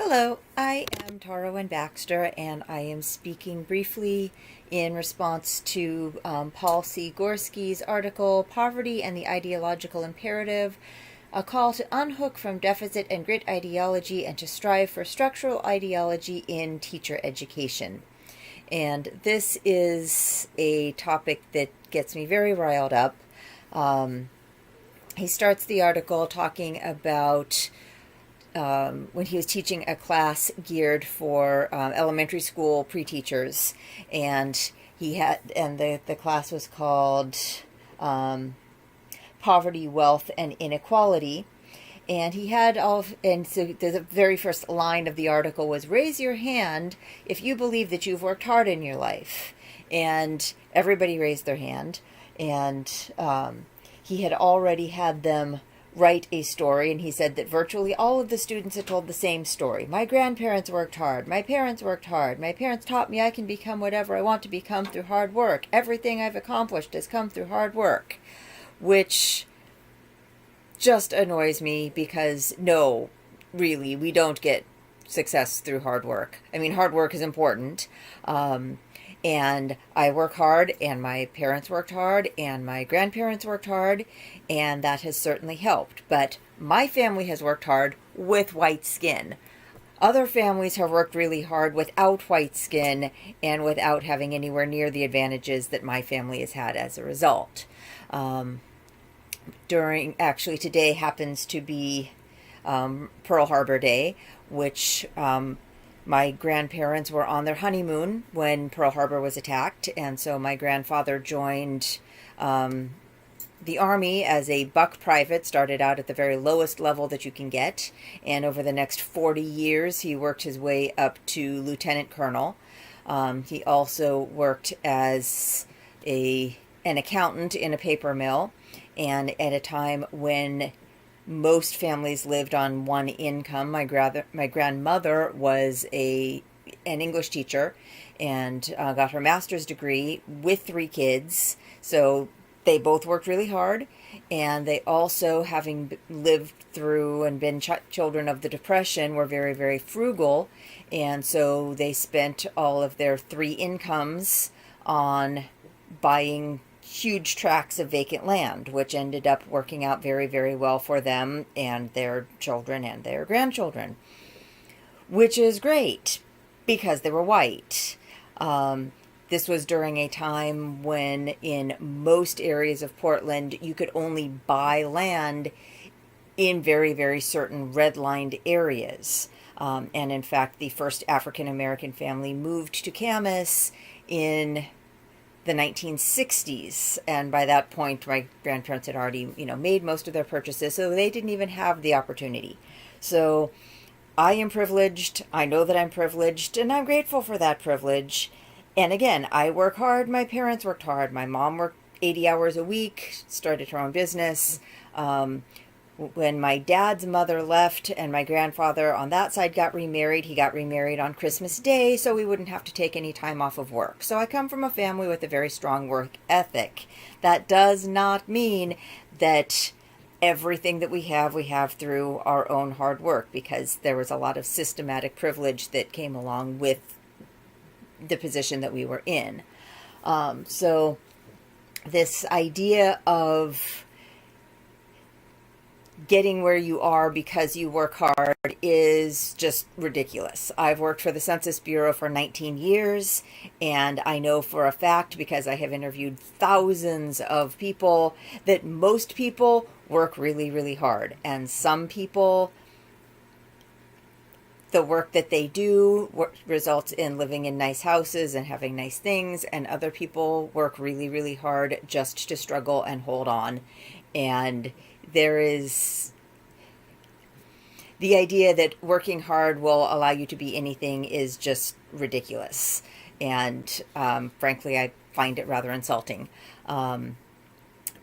Hello, I am Tarawyn Baxter, and I am speaking briefly in response to Paul C. Gorski's article, Poverty and the Ideological Imperative, a call to unhook from deficit and grit ideology and to strive for structural ideology in teacher education. And this is a topic that gets me very riled up. He starts the article talking about when he was teaching a class geared for elementary school pre-teachers, and the class was called Poverty, Wealth, and Inequality. And so the very first line of the article was, "Raise your hand if you believe that you've worked hard in your life." And everybody raised their hand, and he had already had them write a story, and he said that virtually all of the students had told the same story. My grandparents worked hard. My parents worked hard. My parents taught me I can become whatever I want to become through hard work. Everything I've accomplished has come through hard work, which just annoys me because no, really, we don't get success through hard work. I mean, hard work is important. And I work hard, and my parents worked hard, and my grandparents worked hard, and that has certainly helped. But my family has worked hard with white skin. Other families have worked really hard without white skin and without having anywhere near the advantages that my family has had as a result. Today happens to be Pearl Harbor Day, which my grandparents were on their honeymoon when Pearl Harbor was attacked, and so my grandfather joined the Army as a buck private, started out at the very lowest level that you can get, and over the next 40 years he worked his way up to lieutenant colonel. He also worked as an accountant in a paper mill, and at a time when most families lived on one income. My grandmother was an English teacher and got her master's degree with 3 kids. So they both worked really hard. And they also, having lived through and been children of the Depression, were very, very frugal. And so they spent all of their 3 incomes on buying huge tracts of vacant land, which ended up working out very, very well for them and their children and their grandchildren, which is great because they were white. This was during a time when in most areas of Portland you could only buy land in very, very certain redlined areas. And in fact, the first African American family moved to Camas in the 1960s, and by that point my grandparents had already made most of their purchases, so they didn't even have the opportunity. So I am privileged. I know that I'm privileged, and I'm grateful for that privilege. And again, I work hard. My parents worked hard. My mom worked 80 hours a week, started her own business. When my dad's mother left and my grandfather on that side got remarried, he got remarried on Christmas Day, so we wouldn't have to take any time off of work. So I come from a family with a very strong work ethic. That does not mean that everything that we have through our own hard work, because there was a lot of systematic privilege that came along with the position that we were in. So this idea of getting where you are because you work hard is just ridiculous. I've worked for the Census Bureau for 19 years, and I know for a fact, because I have interviewed thousands of people, that most people work really, really hard. And some people, the work that they do results in living in nice houses and having nice things, and other people work really, really hard just to struggle and hold on. And there is the idea that working hard will allow you to be anything is just ridiculous. And frankly, I find it rather insulting.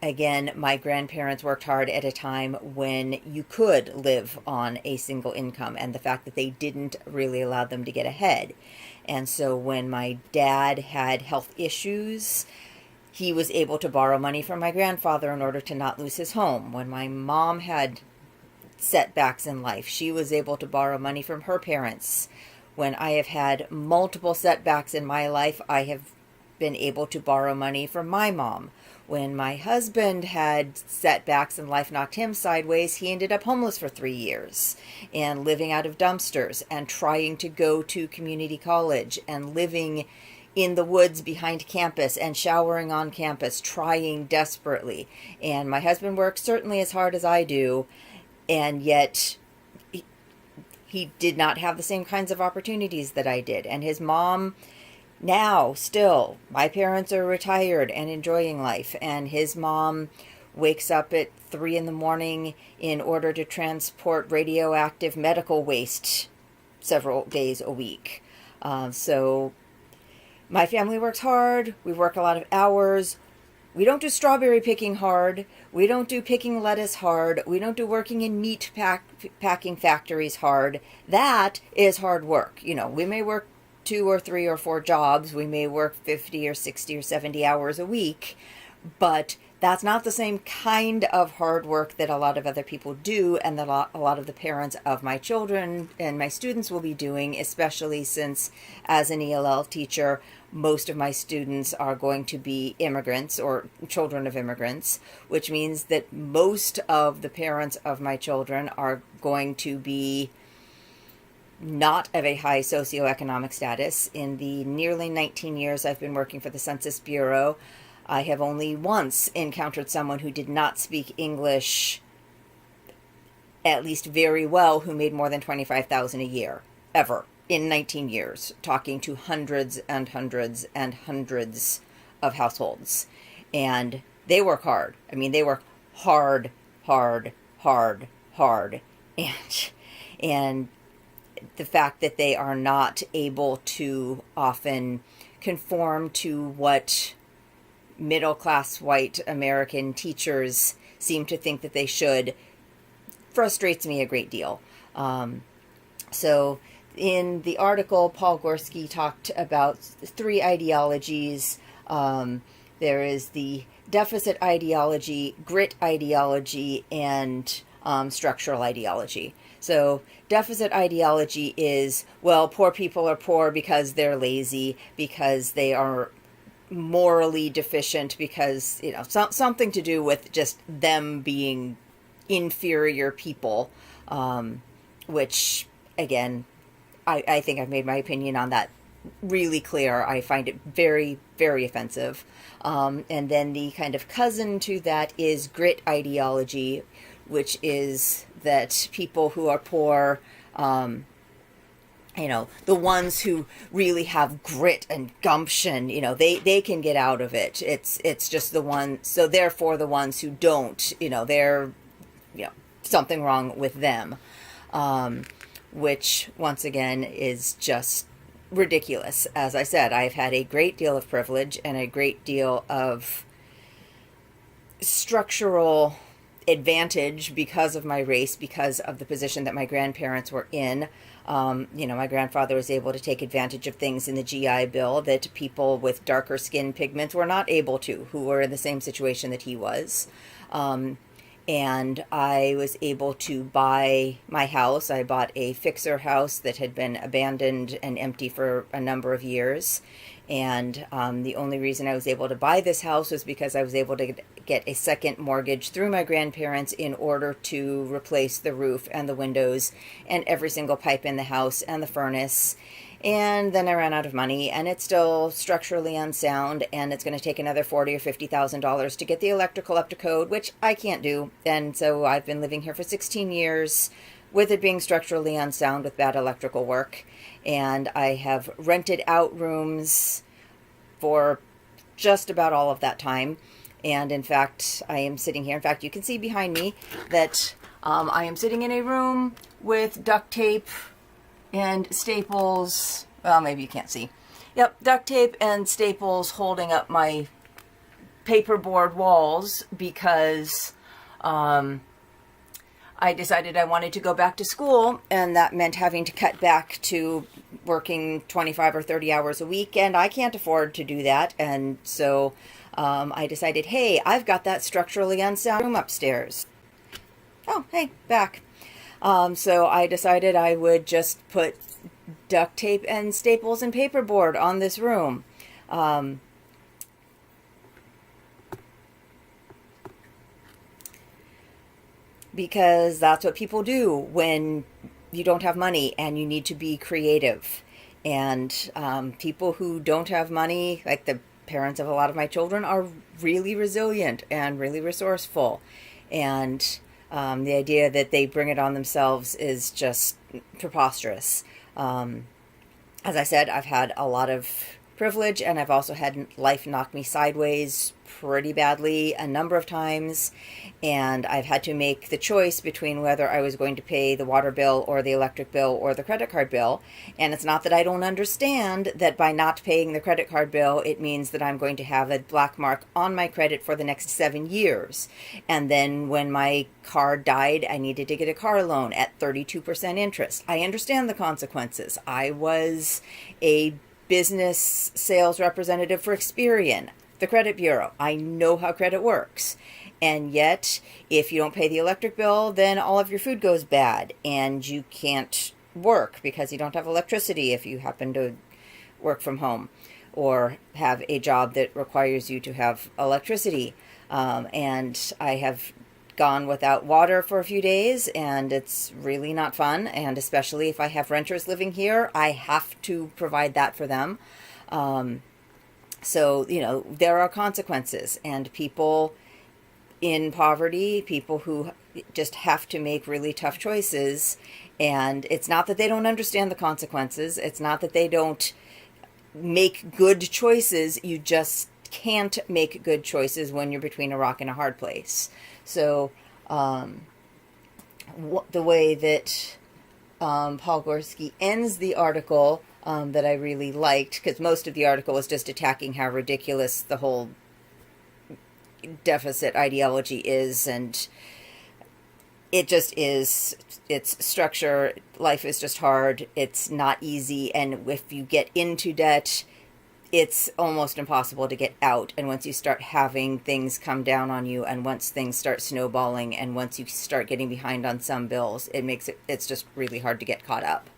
Again, my grandparents worked hard at a time when you could live on a single income, and the fact that they didn't really allow them to get ahead. And so when my dad had health issues, he was able to borrow money from my grandfather in order to not lose his home. When my mom had setbacks in life. She was able to borrow money from her parents. When I have had multiple setbacks in my life, I have been able to borrow money from my mom. When my husband had setbacks and life knocked him sideways, he ended up homeless for 3 years and living out of dumpsters and trying to go to community college and living in the woods behind campus and showering on campus, trying desperately. And my husband works certainly as hard as I do, and yet he did not have the same kinds of opportunities that I did. And his mom, now, still, my parents are retired and enjoying life, and his mom wakes up at 3 in the morning in order to transport radioactive medical waste several days a week. So my family works hard. We work a lot of hours. We don't do strawberry picking hard. We don't do picking lettuce hard. We don't do working in meat packing factories hard. That is hard work. You know, we may work 2 or 3 or 4 jobs. We may work 50 or 60 or 70 hours a week, but that's not the same kind of hard work that a lot of other people do, and that a lot of the parents of my children and my students will be doing, especially since as an ELL teacher, most of my students are going to be immigrants or children of immigrants, which means that most of the parents of my children are going to be not of a high socioeconomic status. In the nearly 19 years I've been working for the Census Bureau, I have only once encountered someone who did not speak English at least very well who made more than $25,000 a year, ever, in 19 years, talking to hundreds and hundreds and hundreds of households. And they work hard. I mean, they work hard, hard, hard, hard. And the fact that they are not able to often conform to what middle-class white American teachers seem to think that they should frustrates me a great deal. So in the article, Paul Gorski talked about 3 ideologies. There is the deficit ideology, grit ideology, and structural ideology. So deficit ideology is, well, poor people are poor because they're lazy, because they are morally deficient, because, you know, something to do with just them being inferior people, which, again, I think I've made my opinion on that really clear. I find it very, very offensive. And then the kind of cousin to that is grit ideology, which is that people who are poor, you know, the ones who really have grit and gumption, you know, they can get out of it. It's just the one, so therefore the ones who don't, you know, they're, you know, something wrong with them, which once again is just ridiculous. As I said, I've had a great deal of privilege and a great deal of structural advantage because of my race, because of the position that my grandparents were in. You know, my grandfather was able to take advantage of things in the GI Bill that people with darker skin pigments were not able to, who were in the same situation that he was. And I was able to buy my house. I bought a fixer house that had been abandoned and empty for a number of years. And the only reason I was able to buy this house was because I was able to get a second mortgage through my grandparents in order to replace the roof and the windows and every single pipe in the house and the furnace. And then I ran out of money, and it's still structurally unsound, and it's going to take another $40,000 or $50,000 to get the electrical up to code, which I can't do. And so I've been living here for 16 years with it being structurally unsound with bad electrical work. And I have rented out rooms for just about all of that time. And in fact, I am sitting here. In fact, you can see behind me that I am sitting in a room with duct tape and staples. Well, maybe you can't see. Yep, duct tape and staples holding up my paperboard walls because I decided I wanted to go back to school, and that meant having to cut back to working 25 or 30 hours a week, and I can't afford to do that. And so I decided, hey, I've got that structurally unsound room upstairs. Oh, hey, back. So I decided I would just put duct tape and staples and paperboard on this room. Um, because that's what people do when you don't have money and you need to be creative. And people who don't have money, like the parents of a lot of my children, are really resilient and really resourceful. And the idea that they bring it on themselves is just preposterous. As I said, I've had a lot of privilege, and I've also had life knock me sideways pretty badly a number of times, and I've had to make the choice between whether I was going to pay the water bill or the electric bill or the credit card bill. And it's not that I don't understand that by not paying the credit card bill, it means that I'm going to have a black mark on my credit for the next 7 years. And then when my car died, I needed to get a car loan at 32% interest. I understand the consequences. I was a business sales representative for Experian, the credit bureau. I know how credit works. And yet, if you don't pay the electric bill, then all of your food goes bad and you can't work because you don't have electricity if you happen to work from home or have a job that requires you to have electricity. And I have gone without water for a few days, and it's really not fun. And especially if I have renters living here, I have to provide that for them. So, there are consequences, and people in poverty, people who just have to make really tough choices. And it's not that they don't understand the consequences. It's not that they don't make good choices. You just can't make good choices when you're between a rock and a hard place. So the way that Paul Gorski ends the article that I really liked, because most of the article was just attacking how ridiculous the whole deficit ideology is, and it just is. Its structure, life is just hard, it's not easy, and if you get into debt, it's almost impossible to get out. And once you start having things come down on you, and once things start snowballing, and once you start getting behind on some bills, it's just really hard to get caught up.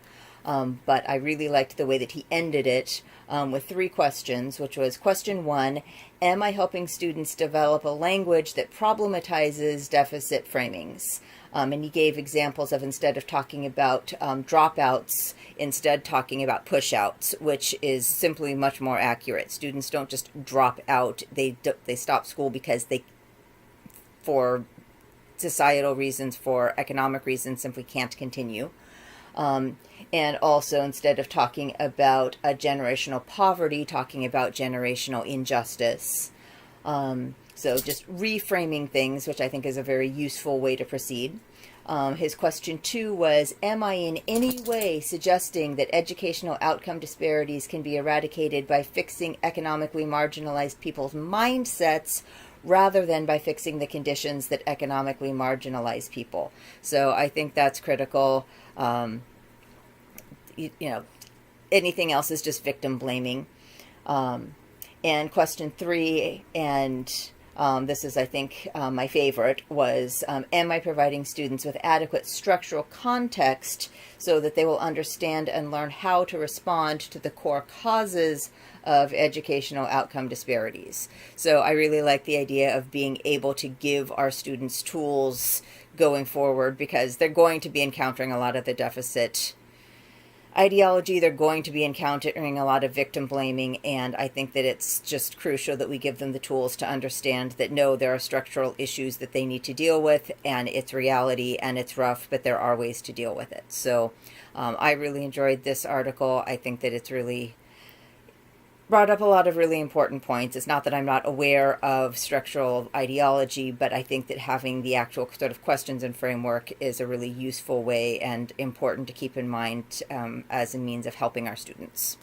But I really liked the way that he ended it with 3 questions, which was question 1, am I helping students develop a language that problematizes deficit framings? And he gave examples of, instead of talking about dropouts, instead talking about pushouts, which is simply much more accurate. Students don't just drop out. They stop school because for societal reasons, for economic reasons, simply can't continue. And also, instead of talking about a generational poverty, talking about generational injustice. So just reframing things, which I think is a very useful way to proceed. His question 2 was, am I in any way suggesting that educational outcome disparities can be eradicated by fixing economically marginalized people's mindsets rather than by fixing the conditions that economically marginalize people? So I think that's critical. Anything else is just victim blaming. And question 3, and this is, I think, my favorite, was, am I providing students with adequate structural context so that they will understand and learn how to respond to the core causes of educational outcome disparities? So I really like the idea of being able to give our students tools going forward, because they're going to be encountering a lot of the deficit ideology, they're going to be encountering a lot of victim blaming, and I think that it's just crucial that we give them the tools to understand that, no, there are structural issues that they need to deal with, and it's reality, and it's rough, but there are ways to deal with it. So I really enjoyed this article. I think that it's really brought up a lot of really important points. It's not that I'm not aware of structural ideology, but I think that having the actual sort of questions and framework is a really useful way and important to keep in mind as a means of helping our students.